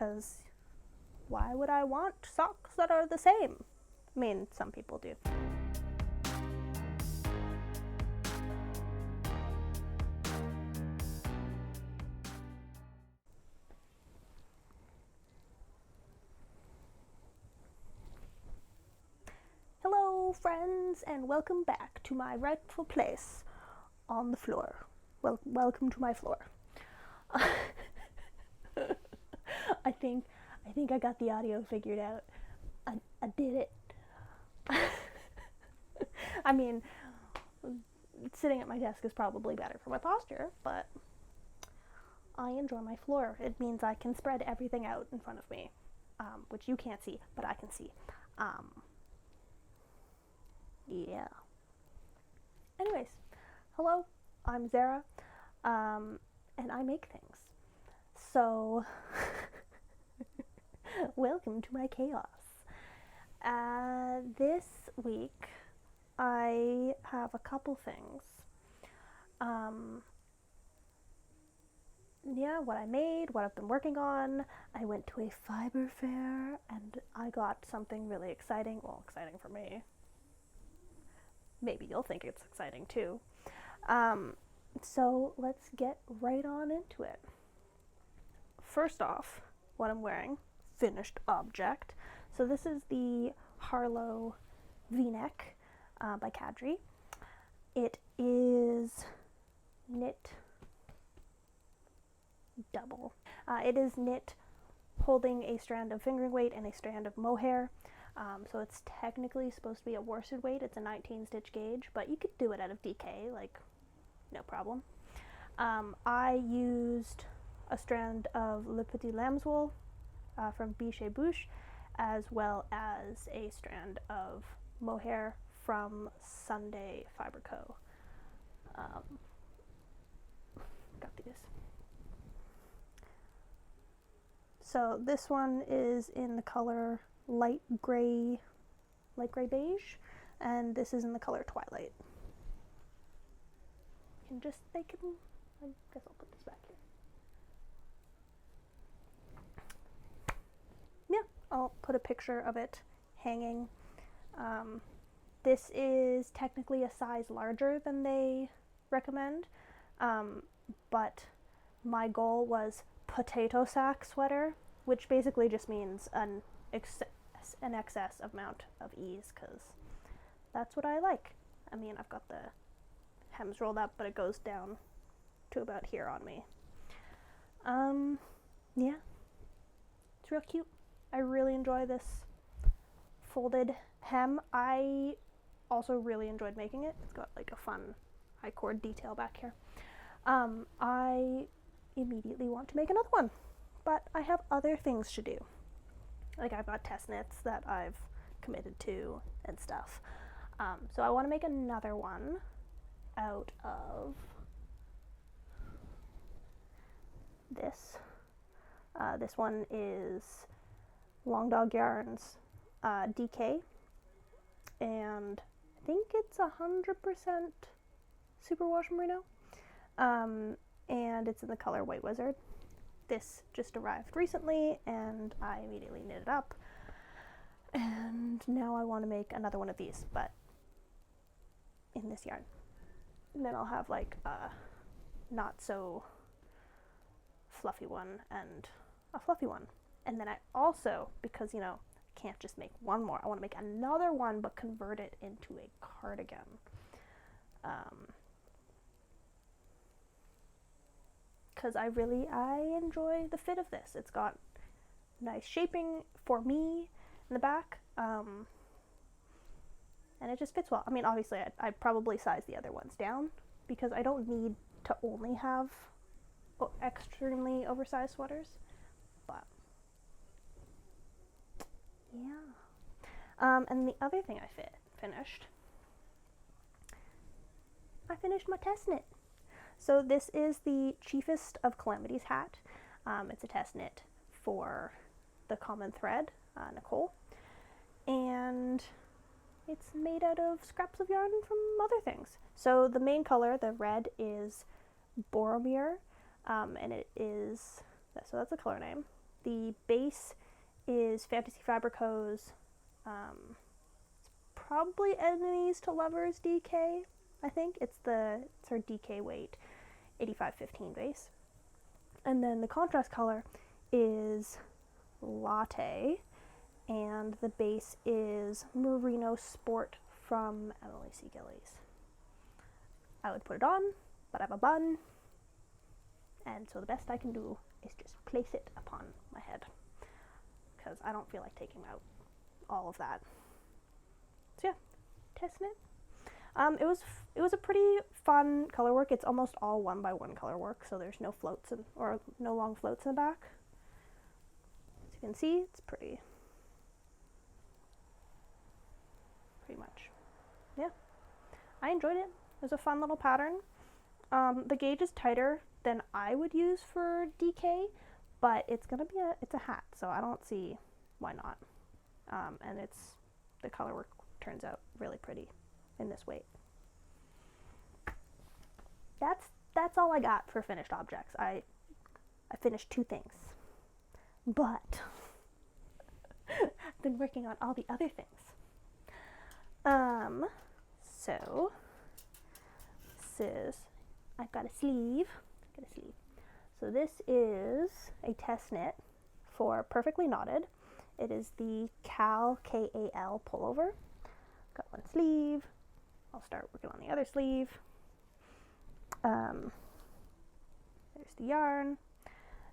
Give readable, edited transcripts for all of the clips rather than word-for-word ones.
because why would I want socks that are the same? I mean, some people do. Hello friends, and welcome back to my rightful place on the floor. Welcome to my floor. I think I got the audio figured out. I did it. I mean, sitting at my desk is probably better for my posture, but I enjoy my floor. It means I can spread everything out in front of me, which you can't see, but I can see. Yeah. Anyways, hello, I'm Zara, and I make things. So, welcome to my chaos. This week, I have a couple things. Yeah, what I made, what I've been working on. I went to a fibre fair, and I got something really exciting. Well, exciting for me. Maybe you'll think it's exciting too. So let's get right on into it. First off, what I'm wearing, finished object. So this is the Harlow V-neck by Caidree. It is knit double. It is knit holding a strand of fingering weight and a strand of mohair. So it's technically supposed to be a worsted weight. It's a 19 stitch gauge, but you could do it out of DK, like no problem. I used a strand of Le Petit Lambswool from Bichet Bouche, as well as a strand of mohair from Sunday Fibre Co. Got these. So this one is in the color light gray beige, and this is in the color Twilight. I guess I'll put this back here. Yeah, I'll put a picture of it hanging. This is technically a size larger than they recommend, but my goal was potato sack sweater, which basically just means an excess amount of ease, because that's what I like. I mean, I've got the hems rolled up, but it goes down to about here on me. Yeah, it's real cute. I really enjoy this folded hem. I also really enjoyed making it. It's got like a fun high cord detail back here. I immediately want to make another one, but I have other things to do. Like, I've got test knits that I've committed to and stuff. So I want to make another one out of this. This one is Long Dog Yarns DK, and I think it's 100% superwash merino, and it's in the color White Wizard. This just arrived recently, and I immediately knit it up, and now I want to make another one of these, but in this yarn. And then I'll have like a not so fluffy one and a fluffy one. And then I also, because I can't just make one more, I want to make another one but convert it into a cardigan. Because I enjoy the fit of this. It's got nice shaping for me in the back, and it just fits well. I mean, obviously I'd probably size the other ones down, because I don't need to only have extremely oversized sweaters, but yeah. And the other thing I finished my test knit. So this is the Chiefest of Calamities hat. It's a test knit for the common thread, Nicole, and it's made out of scraps of yarn from other things. So the main color, the red, is Boromir, and it is, so that's the color name. The base is Fantasy Fibre Co's, it's probably Enemies to Lovers DK, I think. It's her DK weight, 8515 base. And then the contrast color is Latte, and the base is Merino Sport from Emily C. Gillies. I would put it on, but I have a bun, and so the best I can do is just place it upon my head, because I don't feel like taking out all of that. So yeah, test knit. It was a pretty fun color work. It's almost all 1x1 color work, so there's no floats or no long floats in the back. As you can see, it's pretty much. Yeah, I enjoyed it. It was a fun little pattern. The gauge is tighter than I would use for DK, but it's gonna be it's a hat, so I don't see why not. And the color work turns out really pretty in this weight. That's all I got for finished objects. I finished 2 things, but I've been working on all the other things. So this is, I've got a sleeve. So this is a test knit for Perfectly Knotted. It is the K-A-L pullover. Got one sleeve. I'll start working on the other sleeve. There's the yarn.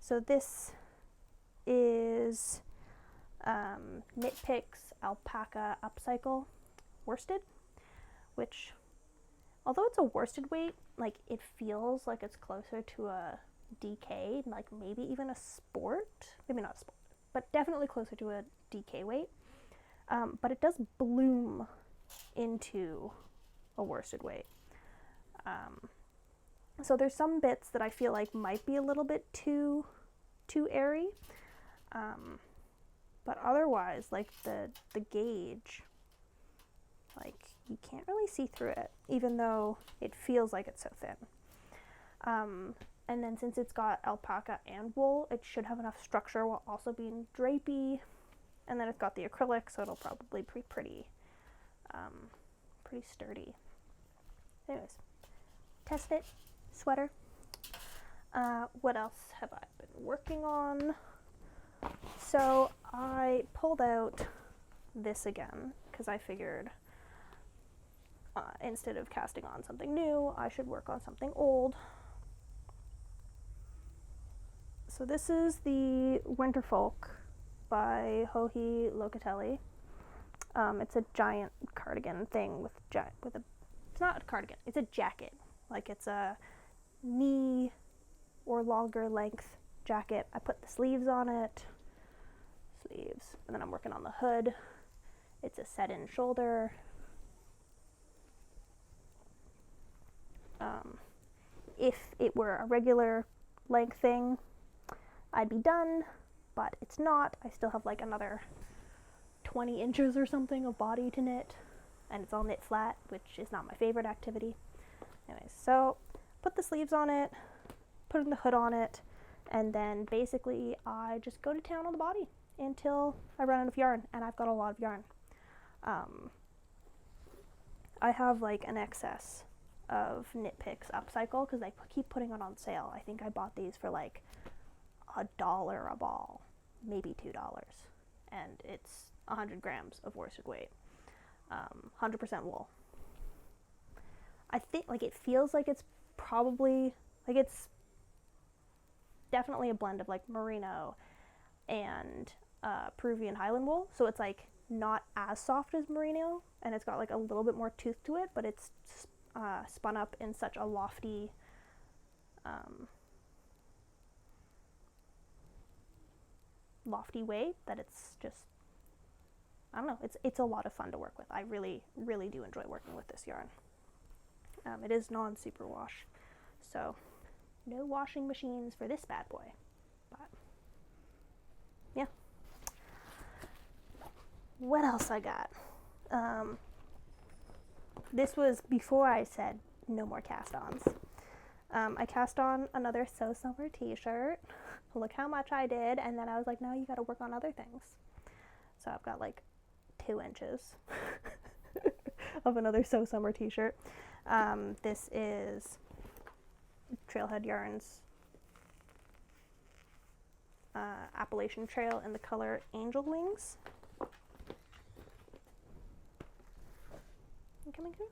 So this is Knit Picks Alpaca Upcycle worsted, which, although it's a worsted weight, like it feels like it's closer to a DK, like maybe even a sport, maybe not a sport, but definitely closer to a DK weight. But it does bloom into a worsted weight. So there's some bits that I feel like might be a little bit too airy, but otherwise, like the gauge, like you can't really see through it, even though it feels like it's so thin. And then since it's got alpaca and wool, it should have enough structure while also being drapey. And then it's got the acrylic, so it'll probably be pretty sturdy. Anyways, test knit sweater. What else have I been working on? So I pulled out this again because I figured instead of casting on something new, I should work on something old. So this is the Winterfolk by Locatelli. It's a giant cardigan thing with it's not a cardigan, it's a jacket. Like it's a knee or longer length jacket. I put the sleeves on it, and then I'm working on the hood. It's a set-in shoulder. If it were a regular length thing, I'd be done, but it's not. I still have like another 20 inches or something of body to knit, and it's all knit flat, which is not my favorite activity. Anyways, so put the sleeves on it, putting the hood on it, and then basically I just go to town on the body until I run out of yarn, and I've got a lot of yarn. I have like an excess of Knit Picks Upcycle because they keep putting it on sale. I think I bought these for like $1 a ball, maybe $2, and it's 100 grams of worsted weight, 100% wool. I think like it feels like it's probably like it's definitely a blend of like merino and Peruvian Highland wool, so it's like not as soft as merino, and it's got like a little bit more tooth to it, but it's spun up in such a lofty way that it's just, I don't know, it's a lot of fun to work with. I really do enjoy working with this yarn. It is non-superwash, so no washing machines for this bad boy, but yeah. What else I got? This was before I said no more cast-ons. I cast on another So Summer t-shirt. look how much I did. And then I was like, no, you got to work on other things. So I've got like 2 inches of another So Summer t-shirt. This is Trailhead Yarns Appalachian Trail in the color Angel Wings. You coming through?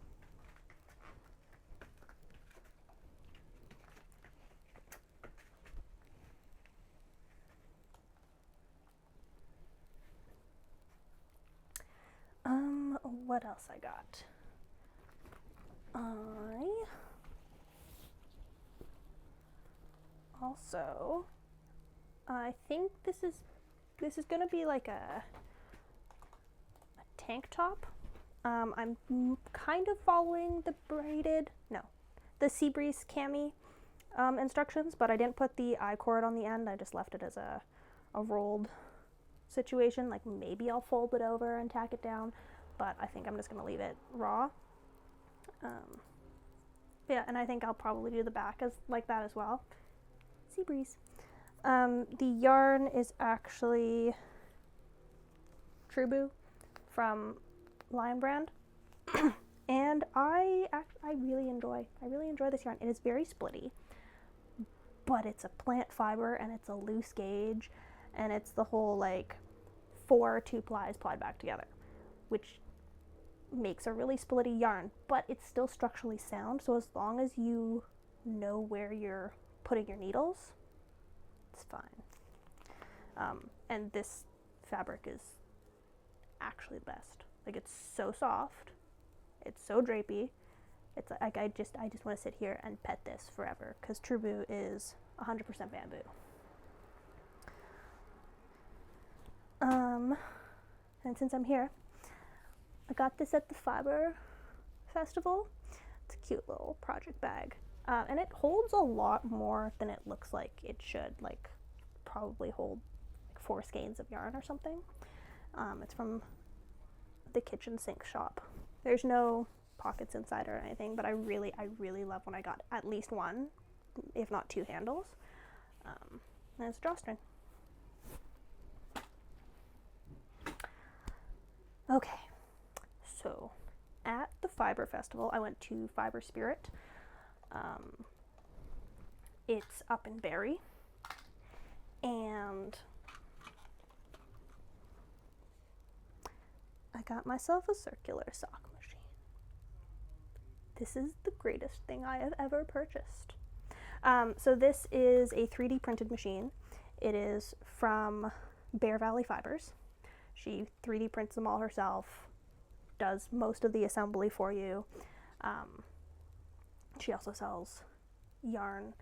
What else I got? I think this is gonna be like a tank top. I'm kind of following the Sea Breeze Cami instructions, but I didn't put the I-cord on the end. I just left it as a rolled situation. Like maybe I'll fold it over and tack it down, but I think I'm just gonna leave it raw. Yeah, and I think I'll probably do the back as like that as well. Sea Breeze. The yarn is actually Trubu from Lion Brand, and I really enjoy this yarn. It is very splitty, but it's a plant fiber and it's a loose gauge, and it's the whole like 4 2-plies plied back together, which makes a really splitty yarn, but it's still structurally sound. So as long as you know where you're putting your needles, it's fine. And this fabric is actually the best. Like, it's so soft, it's so drapey. It's like I just want to sit here and pet this forever, because Trubu is 100% bamboo. And since I'm here, I got this at the Fibre Festival. It's a cute little project bag. And it holds a lot more than it looks like it should. Like, probably hold like 4 skeins of yarn or something. It's from the kitchen sink shop. There's no pockets inside or anything, but I really love when I got at least 1, if not 2 handles. And it's a drawstring. Okay, so at the Fibre Festival, I went to Fibre Spirit. It's up in Barrie, and I got myself a circular sock machine. This is the greatest thing I have ever purchased. So this is a 3D printed machine. It is from Bear Valley Fibers. She 3D prints them all herself, does most of the assembly for you. She also sells yarn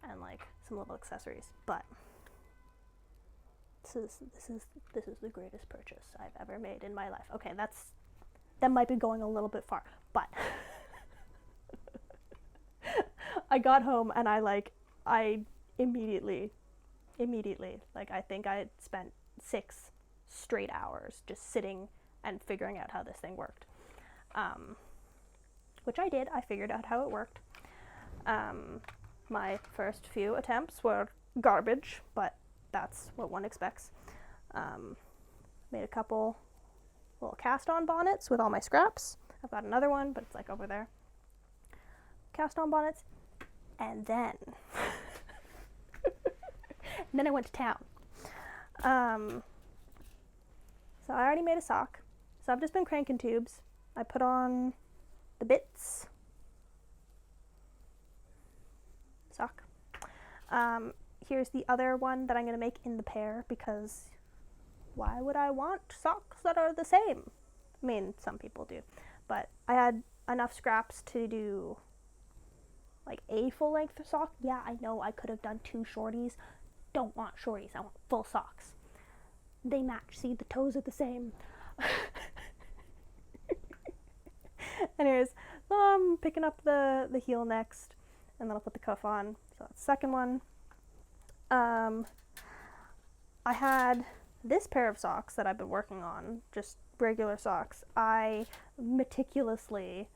and like some little accessories, but this is the greatest purchase I've ever made in my life. Okay, that might be going a little bit far, but I got home and I immediately, like, I think I spent 6 straight hours just sitting and figuring out how this thing worked. Which I did. I figured out how it worked. My first few attempts were garbage, but that's what one expects. Made a couple little cast-on bonnets with all my scraps. I've got another one, but it's like over there. Cast-on bonnets. And then I went to town. So I already made a sock. So I've just been cranking tubes. I put on the bits. Sock. Here's the other one that I'm going to make in the pair, because why would I want socks that are the same? I mean, some people do. But I had enough scraps to do like a full length sock. Yeah, I know I could have done 2 shorties. Don't want shorties. I want full socks. They match. See, the toes are the same. Anyways, so I'm picking up the heel next, and then I'll put the cuff on. So that's the second one. I had this pair of socks that I've been working on, just regular socks. I meticulously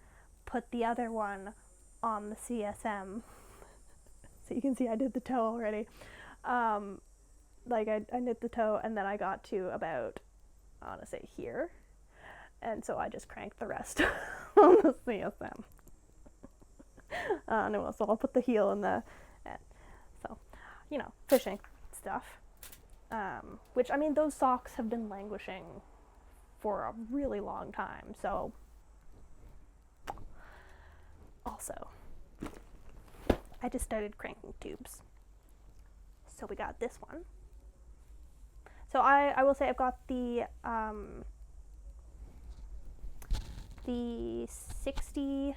put the other one on the CSM. So you can see I did the toe already. like I knit the toe and then I got to about, I want to say here, and so I just cranked the rest on the CSM. No, so I'll put the heel in the end. So, you know, fishing stuff. Which, I mean, those socks have been languishing for a really long time, so also I just started cranking tubes. So we got this one. So I will say I've got the 60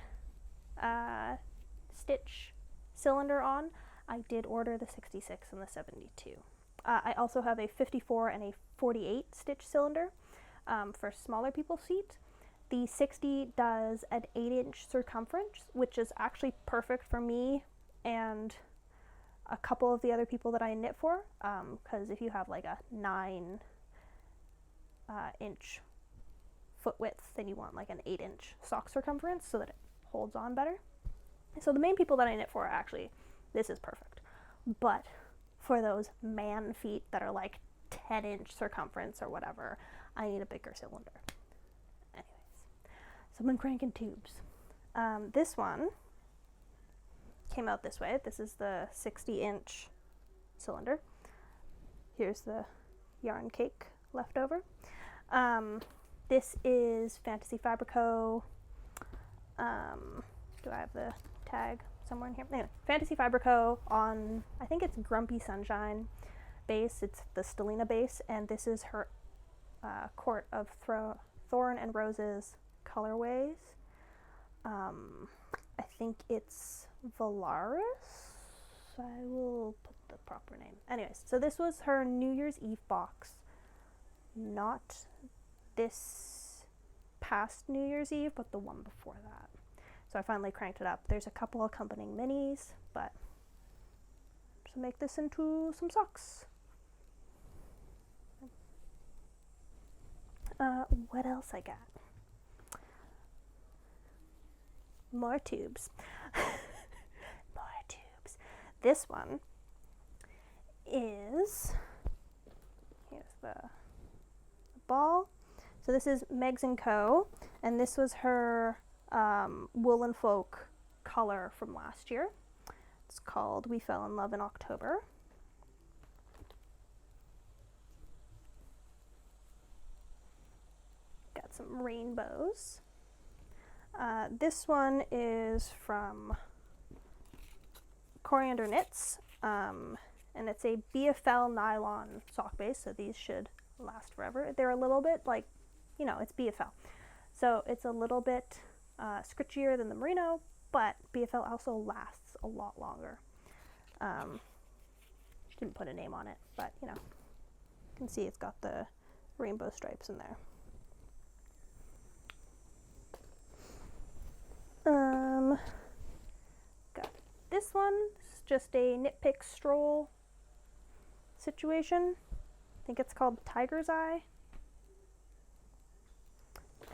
stitch cylinder on. I did order the 66 and the 72. I also have a 54 and a 48 stitch cylinder for smaller people's feet. The 60 does an 8-inch circumference, which is actually perfect for me and a couple of the other people that I knit for, because if you have like a 9-inch foot width, then you want like an 8-inch sock circumference so that it holds on better. So the main people that I knit for, actually, this is perfect. But for those man feet that are like 10-inch circumference or whatever, I need a bigger cylinder. Anyways, so I've been cranking tubes. This one came out this way. This is the 60-inch cylinder. Here's the yarn cake left over. This is Fantasy Fibre Co. Do I have the tag somewhere in here? Anyway, Fantasy Fibre Co. on, I think it's Grumpy Sunshine base. It's the Stellina base, and this is her Court of Thorn and Roses colorways. I think it's Valaris. I will put the proper name. Anyways, so this was her New Year's Eve box. Not this past New Year's Eve, but the one before that. So I finally cranked it up. There's a couple accompanying minis, but to make this into some socks. What else I got? More tubes. More tubes. This one is, here's the ball. So this is Megs & Co. And this was her Winterfolk color from last year. It's called We Fell in Love in October. Got some rainbows. This one is from Coriander Knits, and it's a BFL nylon sock base, so these should last forever. They're a little bit like, you know, it's BFL. So it's a little bit scritchier than the merino, but BFL also lasts a lot longer. Didn't put a name on it, but you know, you can see it's got the rainbow stripes in there. Got this one. It's just a knit pick stroll situation. I think it's called Tiger's Eye.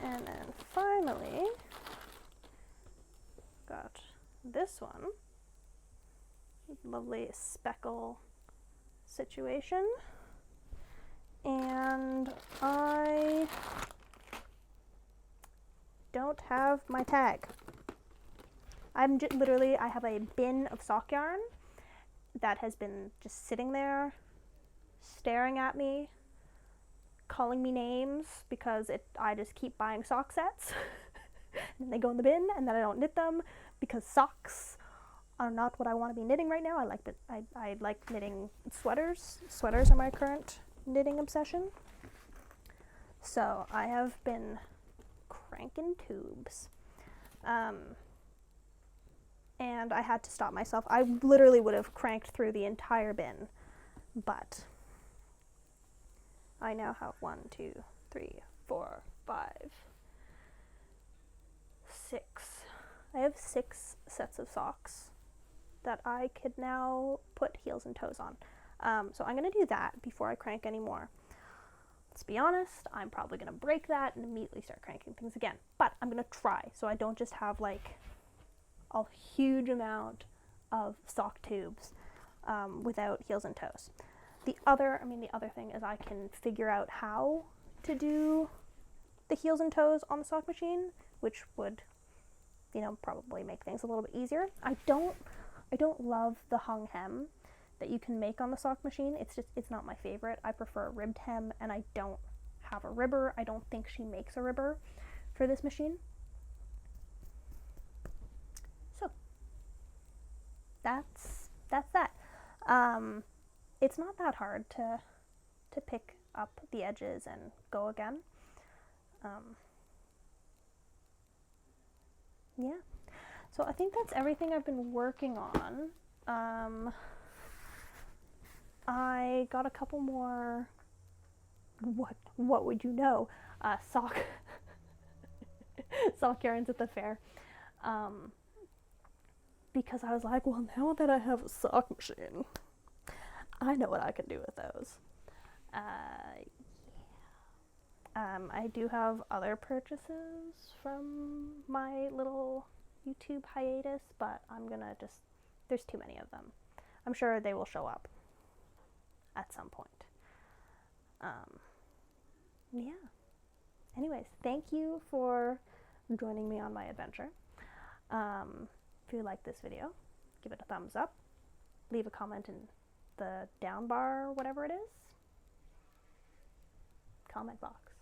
And then finally got this one. Lovely speckle situation. And I don't have my tag. I'm literally, I have a bin of sock yarn that has been just sitting there staring at me, calling me names because I just keep buying sock sets and they go in the bin and then I don't knit them because socks are not what I want to be knitting right now. I like knitting sweaters. Sweaters are my current knitting obsession. So I have been cranking tubes. And I had to stop myself. I literally would have cranked through the entire bin, but I now have 1, 2, 3, 4, 5, 6. I have 6 sets of socks that I could now put heels and toes on. So I'm going to do that before I crank anymore. Let's be honest, I'm probably going to break that and immediately start cranking things again. But I'm going to try so I don't just have like a huge amount of sock tubes without heels and toes. The other thing is I can figure out how to do the heels and toes on the sock machine, which would, you know, probably make things a little bit easier. I don't love the hung hem that you can make on the sock machine. It's not my favorite. I prefer a ribbed hem, and I don't have a ribber. I don't think she makes a ribber for this machine. So that's that. It's not that hard to pick up the edges and go again. Yeah. So I think that's everything I've been working on. I got a couple more, what would you know, sock yarns at the fair. Because I was like, well, now that I have a sock machine, I know what I can do with those. I do have other purchases from my little YouTube hiatus, but I'm gonna there's too many of them. I'm sure they will show up at some point. Yeah. Anyways, thank you for joining me on my adventure. If you like this video, give it a thumbs up. Leave a comment in the down bar, whatever it is. Comment box.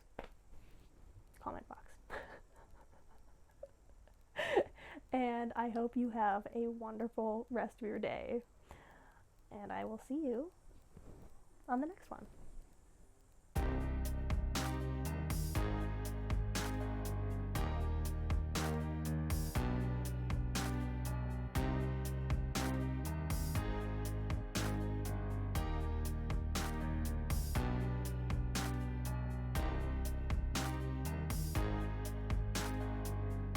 And I hope you have a wonderful rest of your day. And I will see you on the next one.